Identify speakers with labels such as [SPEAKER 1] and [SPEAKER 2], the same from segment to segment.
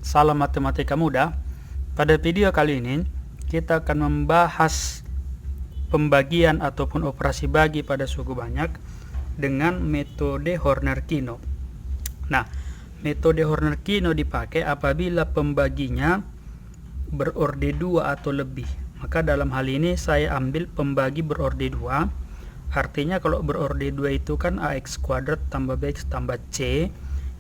[SPEAKER 1] Salam matematika mudah. Pada video kali ini kita akan membahas pembagian ataupun operasi bagi pada suku banyak dengan metode Horner-Kino. Nah, metode Horner-Kino dipakai apabila pembaginya berorde 2 atau lebih. Maka dalam hal ini saya ambil pembagi berorde 2. Artinya kalau berorde 2 itu kan AX kuadrat tambah BX tambah C.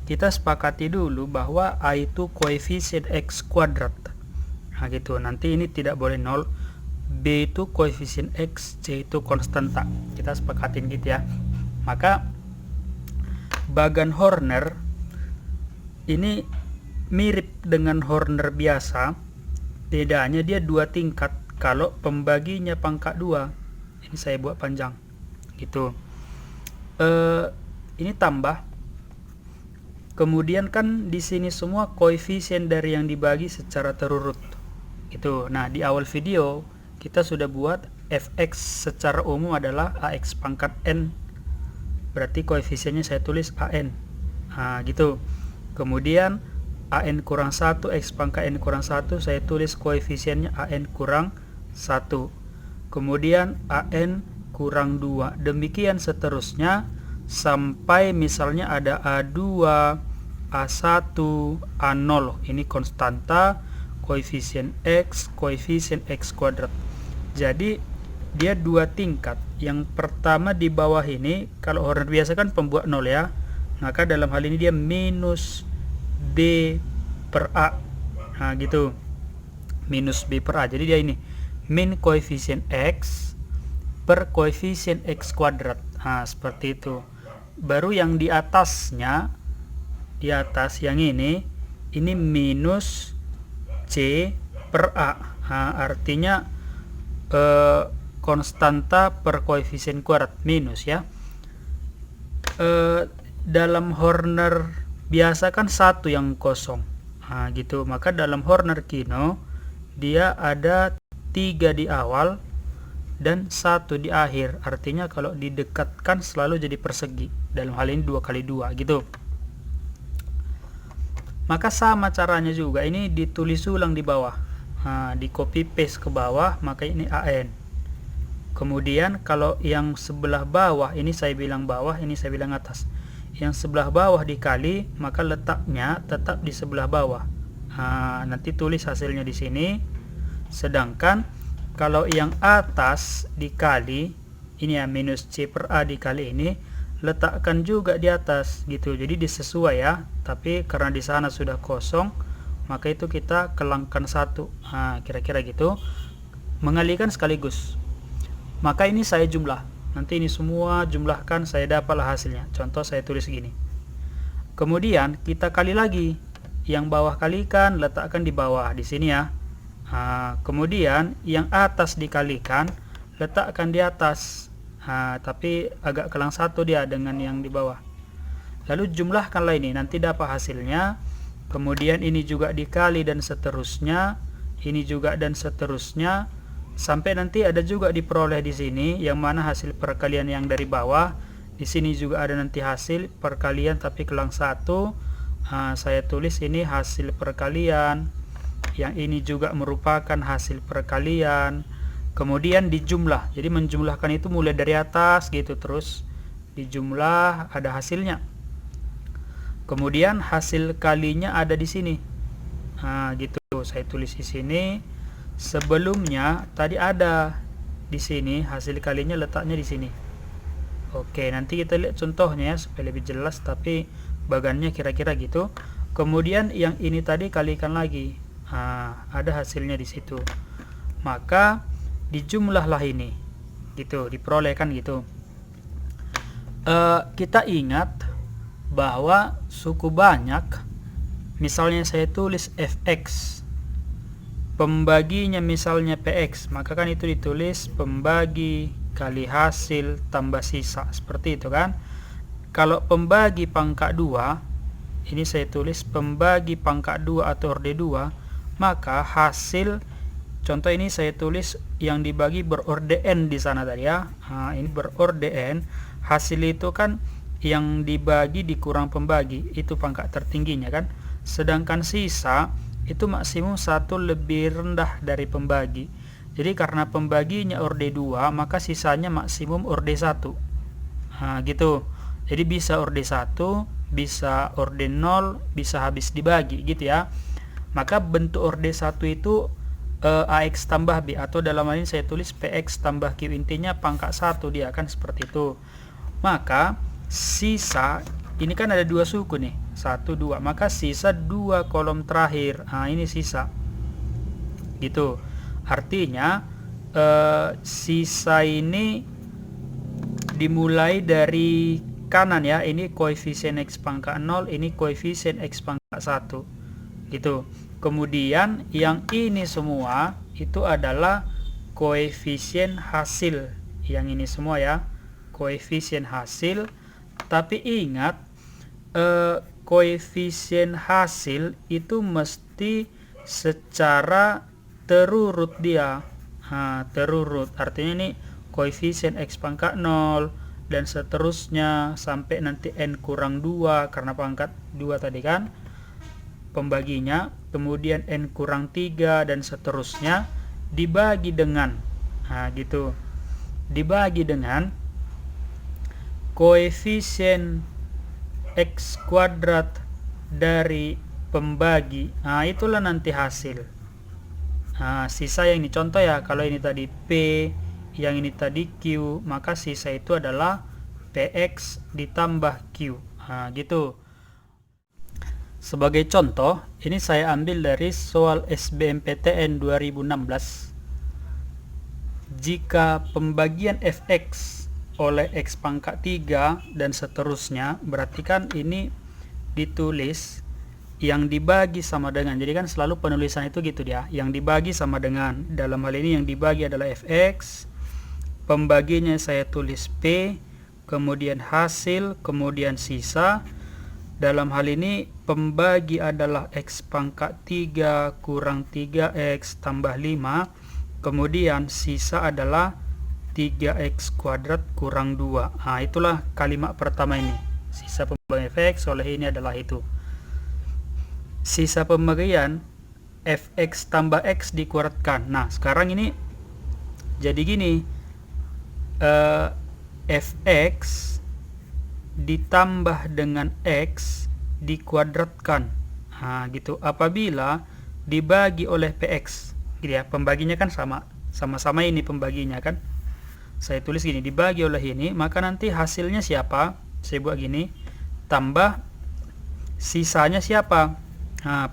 [SPEAKER 1] Kita sepakati dulu bahwa A itu koefisien X kuadrat. Nah gitu, nanti ini tidak boleh 0. B itu koefisien X, C itu konstanta. Kita sepakatin gitu ya. Maka bagan Horner ini mirip dengan Horner biasa. Bedanya dia 2 tingkat. Kalau pembaginya pangkat 2, ini saya buat panjang gitu. Ini tambah. Kemudian kan di sini semua koefisien dari yang dibagi secara terurut. Gitu. Nah, di awal video kita sudah buat fx secara umum adalah ax pangkat n. Berarti koefisiennya saya tulis an. Nah, gitu. Kemudian an kurang 1 x pangkat n kurang 1 saya tulis koefisiennya an kurang 1. Kemudian an kurang 2. Demikian seterusnya sampai misalnya ada A2, A1, A0. Ini konstanta, koefisien X, koefisien X kuadrat. Jadi dia 2 tingkat. Yang pertama di bawah ini, kalau Horner biasa kan pembuat 0 ya. Maka dalam hal ini dia minus B per A. Nah gitu. Minus B per A. Jadi dia ini min koefisien X per koefisien X kuadrat. Nah seperti itu. Baru yang di atasnya, di atas yang ini minus C per A. Nah, artinya konstanta per koefisien kuadrat minus ya. Dalam Horner biasa kan 1 yang kosong. Nah, gitu. Maka dalam Horner-Kino dia ada 3 di awal dan 1 di akhir. Artinya kalau didekatkan selalu jadi persegi. Dalam hal ini 2 kali 2 gitu. Maka sama caranya juga. Ini ditulis ulang di bawah. Nah, di copy paste ke bawah, maka ini an. Kemudian kalau yang sebelah bawah, ini saya bilang bawah, ini saya bilang atas. Yang sebelah bawah dikali, maka letaknya tetap di sebelah bawah. Nah, nanti tulis hasilnya di sini. Sedangkan kalau yang atas dikali, ini ya minus C per A dikali ini, letakkan juga di atas gitu. Jadi disesuai ya. Tapi karena di sana sudah kosong, maka itu kita kelangkan 1. Nah, kira-kira gitu. Mengalihkan sekaligus. Maka ini saya jumlah. Nanti ini semua jumlahkan, saya dapatlah hasilnya. Contoh saya tulis gini. Kemudian kita kali lagi. Yang bawah kalikan, letakkan di bawah di sini ya. Nah, kemudian yang atas dikalikan, letakkan di atas. Nah, tapi agak kelang 1 dia dengan yang di bawah. Lalu jumlahkanlah ini, nanti dapat hasilnya. Kemudian ini juga dikali dan seterusnya, ini juga dan seterusnya, sampai nanti ada juga diperoleh di sini, yang mana hasil perkalian yang dari bawah. Di sini juga ada nanti hasil perkalian tapi kelang 1. Nah, saya tulis ini hasil perkalian. Yang ini juga merupakan hasil perkalian. Kemudian dijumlah. Jadi menjumlahkan itu mulai dari atas gitu, terus dijumlah, ada hasilnya. Kemudian hasil kalinya ada di sini. Nah, gitu. Saya tulis di sini. Sebelumnya tadi ada di sini, hasil kalinya letaknya di sini. Oke, nanti kita lihat contohnya ya supaya lebih jelas, tapi bagannya kira-kira gitu. Kemudian yang ini tadi kalikan lagi. Nah, ada hasilnya di situ. Maka dijumlahlah ini. Gitu, diperolehkan gitu. Kita ingat bahwa suku banyak, misalnya saya tulis fx, pembaginya misalnya px, maka kan itu ditulis pembagi kali hasil tambah sisa, seperti itu kan. Kalau pembagi pangkat 2, ini saya tulis pembagi pangkat 2 atau orde 2, maka hasil, contoh ini saya tulis yang dibagi berorde n di sana tadi ya. Nah, ini berorde n, hasil itu kan yang dibagi dikurang pembagi, itu pangkat tertingginya kan. sedangkan sisa itu maksimum 1 lebih rendah dari pembagi. Jadi karena pembaginya orde 2, maka sisanya maksimum orde 1. Nah, gitu. Jadi bisa orde 1, bisa orde 0, bisa habis dibagi gitu ya. Maka bentuk orde 1 itu AX tambah B, atau dalam hal ini saya tulis PX tambah Q, intinya pangkat 1 dia kan seperti itu. Maka sisa ini kan ada 2 suku nih, 1 2, maka sisa 2 kolom terakhir. Nah, ini sisa gitu. Artinya sisa ini dimulai dari kanan ya, ini koefisien X pangkat 0, ini koefisien X pangkat 1 gitu. Kemudian yang ini semua itu adalah koefisien hasil, yang ini semua ya, koefisien hasil. Tapi ingat, koefisien hasil itu mesti secara terurut dia. Terurut artinya ini koefisien X pangkat 0 dan seterusnya sampai nanti N kurang 2 karena pangkat 2 tadi kan pembaginya, kemudian N kurang 3 dan seterusnya, dibagi dengan gitu, dibagi dengan koefisien X kuadrat dari pembagi. Itulah nanti hasil. Sisa yang ini contoh ya, kalau ini tadi P, yang ini tadi Q, maka sisa itu adalah PX ditambah Q. Gitu. Sebagai contoh, ini saya ambil dari soal SBMPTN 2016. Jika pembagian Fx oleh X pangkat 3 dan seterusnya, berarti kan ini ditulis yang dibagi sama dengan, jadi kan selalu penulisan itu gitu dia, yang dibagi sama dengan, dalam hal ini yang dibagi adalah Fx, pembaginya saya tulis P, kemudian hasil, kemudian sisa. Dalam hal ini pembagi adalah X pangkat 3 kurang 3X tambah 5, kemudian sisa adalah 3X kuadrat kurang 2. Itulah kalimat pertama ini, sisa pembagian Fx oleh ini adalah itu. Sisa pembagian Fx tambah X dikuadratkan. Nah sekarang ini jadi gini, Fx ditambah dengan X dikuadratkan, gitu, apabila dibagi oleh PX gitu ya. Pembaginya kan sama-sama ini pembaginya kan, saya tulis gini, dibagi oleh ini, maka nanti hasilnya siapa, saya buat gini, tambah sisanya siapa.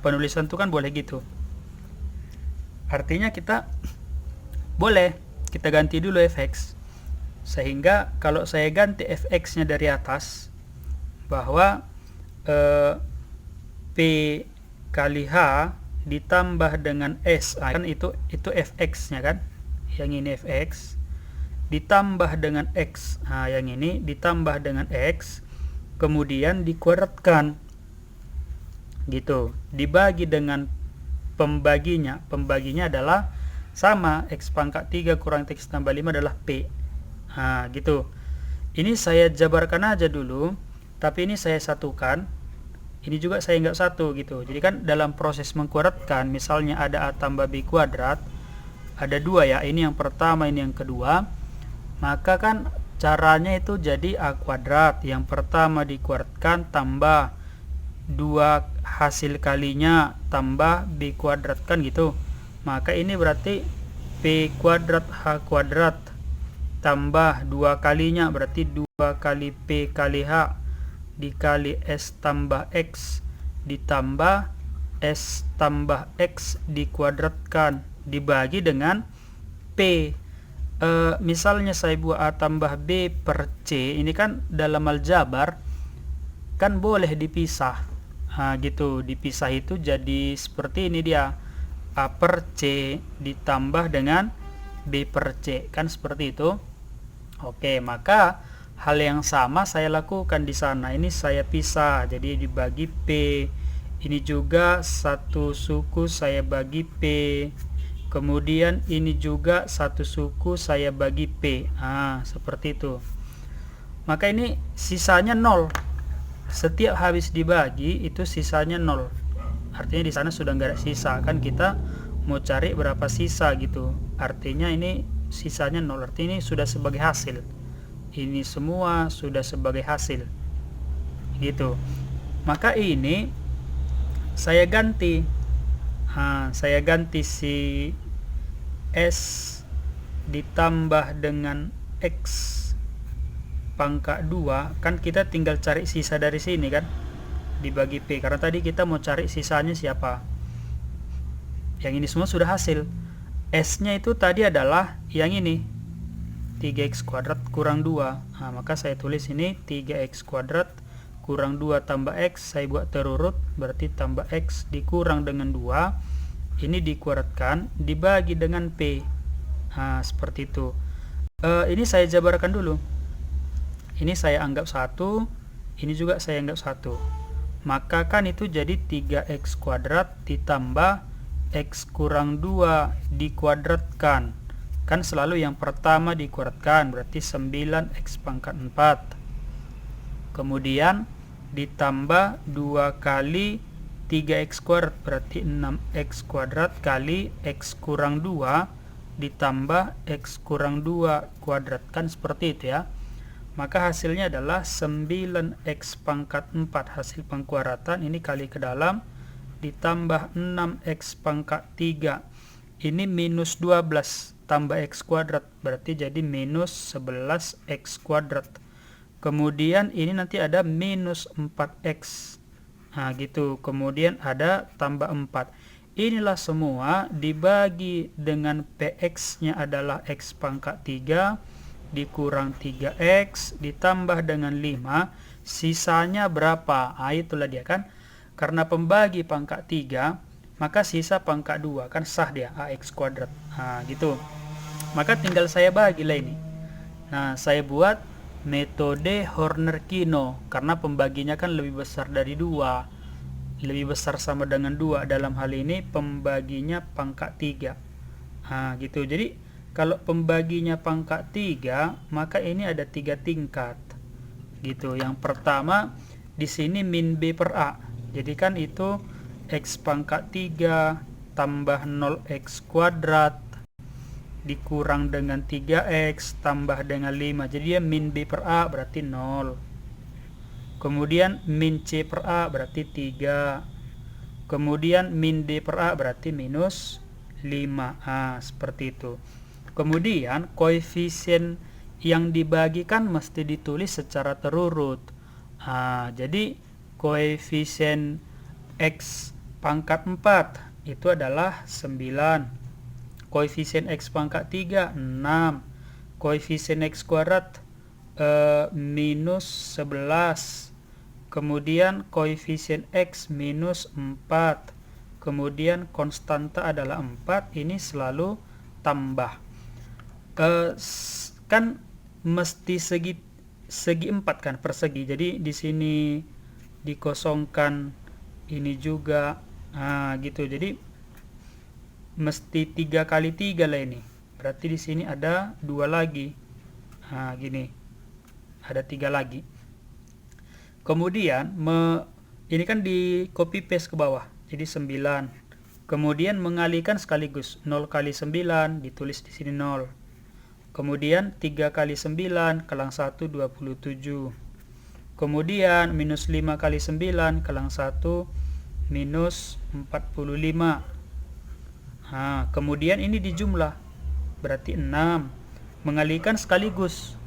[SPEAKER 1] Penulisan itu kan boleh gitu, artinya kita boleh kita ganti dulu Fx, sehingga kalau saya ganti Fx nya dari atas bahwa P kali H ditambah dengan S, kan itu Fx nya kan, yang ini Fx ditambah dengan X, yang ini ditambah dengan X, kemudian dikuadratkan gitu, dibagi dengan pembaginya adalah sama, X pangkat 3 kurang X tambah 5 adalah P. Gitu. Ini saya jabarkan aja dulu, tapi ini saya satukan, ini juga saya nggak satu gitu. Jadi kan dalam proses mengkuadratkan, misalnya ada A tambah B kuadrat, ada 2 ya, ini yang pertama, ini yang kedua, maka kan caranya itu jadi A kuadrat, yang pertama dikuadratkan tambah 2 hasil kalinya tambah B kuadrat kan gitu. Maka ini berarti P kuadrat H kuadrat tambah 2 kalinya, berarti 2 kali P kali H dikali S tambah X ditambah S tambah X dikuadratkan dibagi dengan P. Misalnya saya buat A tambah B per C, ini kan dalam aljabar kan boleh dipisah. Gitu, dipisah itu jadi seperti ini dia, A per C ditambah dengan B per C, kan seperti itu. Oke, maka hal yang sama saya lakukan di sana. Ini saya pisah, jadi dibagi P. Ini juga satu suku saya bagi P. Kemudian ini juga satu suku saya bagi P. Seperti itu. Maka ini sisanya 0. Setiap habis dibagi itu sisanya 0. artinya di sana sudah nggak ada sisa. Kan kita mau cari berapa sisa gitu, artinya ini sisanya 0, artinya ini sudah sebagai hasil, ini semua sudah sebagai hasil gitu. Maka ini saya ganti, si S ditambah dengan X pangkat 2, kan kita tinggal cari sisa dari sini kan, dibagi P, karena tadi kita mau cari sisanya siapa. Yang ini semua sudah hasil. S nya itu tadi adalah yang ini 3x kuadrat kurang 2. Maka saya tulis ini 3x kuadrat kurang 2 tambah x, saya buat terurut, berarti tambah x dikurang dengan 2, ini dikuadratkan dibagi dengan P. Seperti itu. Ini saya jabarkan dulu. Ini saya anggap 1, ini juga saya anggap 1. Maka kan itu jadi 3x kuadrat ditambah x kurang 2 dikuadratkan. Kan selalu yang pertama dikuadratkan, berarti 9x pangkat 4. Kemudian ditambah 2 kali 3x kuadrat, berarti 6x kuadrat kali x kurang 2 ditambah x kurang 2 kuadrat. Kan seperti itu ya. Maka hasilnya adalah 9x pangkat 4 hasil pengkuadratan, ini kali ke dalam, ditambah 6x pangkat 3, ini minus 12 tambah x kuadrat, berarti jadi minus 11x kuadrat. Kemudian ini nanti ada minus 4x, gitu. Kemudian ada tambah 4. Inilah semua dibagi dengan px nya adalah x pangkat 3 dikurang 3x ditambah dengan 5, sisanya berapa? Itulah dia kan. Karena pembagi pangkat 3, maka sisa pangkat 2, kan sah dia, ax kuadrat. Gitu. Maka tinggal saya bagilah ini. Saya buat metode Horner-Kino, karena pembaginya kan lebih besar dari 2. Lebih besar sama dengan 2. Dalam hal ini pembaginya pangkat 3. Gitu. Jadi kalau pembaginya pangkat 3, maka ini ada 3 tingkat. Gitu. Yang pertama di sini min B per A. Jadi kan itu x pangkat 3 tambah 0x kuadrat dikurang dengan 3x tambah dengan 5. Jadi dia min B per A berarti 0. Kemudian min C per A berarti 3. Kemudian min D per A berarti minus 5. Seperti itu. Kemudian koefisien yang dibagikan mesti ditulis secara terurut. Jadi koefisien x pangkat 4 itu adalah 9. Koefisien x pangkat 3 6. Koefisien x kuadrat minus 11. Kemudian koefisien x minus 4. Kemudian konstanta adalah 4. Ini selalu tambah. Kan mesti segi 4 kan, persegi. Jadi di sini dikosongkan ini juga, gitu. Jadi mesti 3 kali 3 lah ini. Berarti di sini ada 2 lagi. Gini. Ada 3 lagi. Kemudian ini kan di copy paste ke bawah. Jadi 9. Kemudian mengalihkan sekaligus. 0 kali 9 ditulis di sini 0. Kemudian 3 kali 9 kelang 1 27. Kemudian minus 5 kali 9 kelang 1 minus 45. Kemudian ini dijumlah, berarti 6. Mengalihkan sekaligus,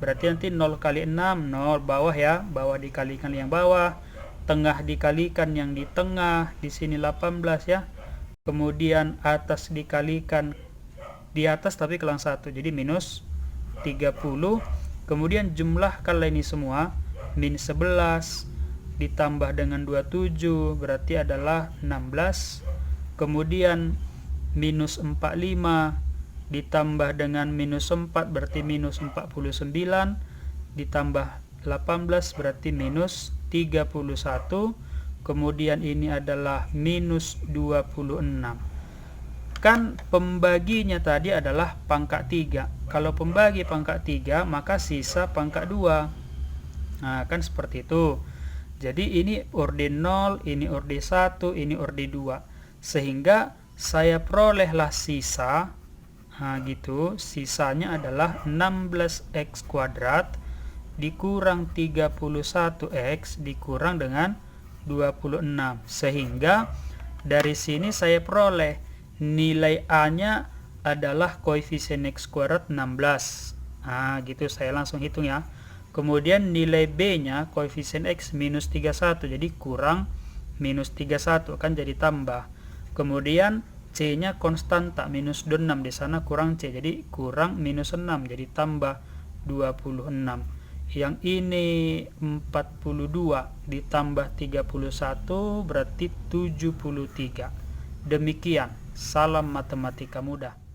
[SPEAKER 1] berarti nanti 0 kali 6 0 bawah ya, bawah dikalikan yang bawah, tengah dikalikan yang di tengah, di sini 18 ya. Kemudian atas dikalikan di atas tapi kelang 1, jadi minus 30. Kemudian jumlahkanlah ini semua, min 11 ditambah dengan 27 berarti adalah 16. Kemudian minus 45 ditambah dengan minus 4 berarti minus 49, ditambah 18 berarti minus 31. Kemudian ini adalah minus 26. Kan pembaginya tadi adalah pangkat 3. Kalau pembagi pangkat 3, maka sisa pangkat 2. Kan seperti itu. Jadi ini orde 0, ini orde 1, ini orde 2. Sehingga saya perolehlah sisa. Nah, gitu. Sisanya adalah 16x kuadrat dikurang 31x dikurang dengan 26. Sehingga dari sini saya peroleh nilai A-nya adalah koefisien x kuadrat 16. Nah, gitu saya langsung hitung ya. Kemudian nilai B-nya koefisien X minus 31, jadi kurang minus 31 kan jadi tambah. Kemudian C-nya konstanta minus 26, di sana kurang C, jadi kurang minus 6, jadi tambah 26. Yang ini 42 ditambah 31 berarti 73. Demikian, salam matematika mudah.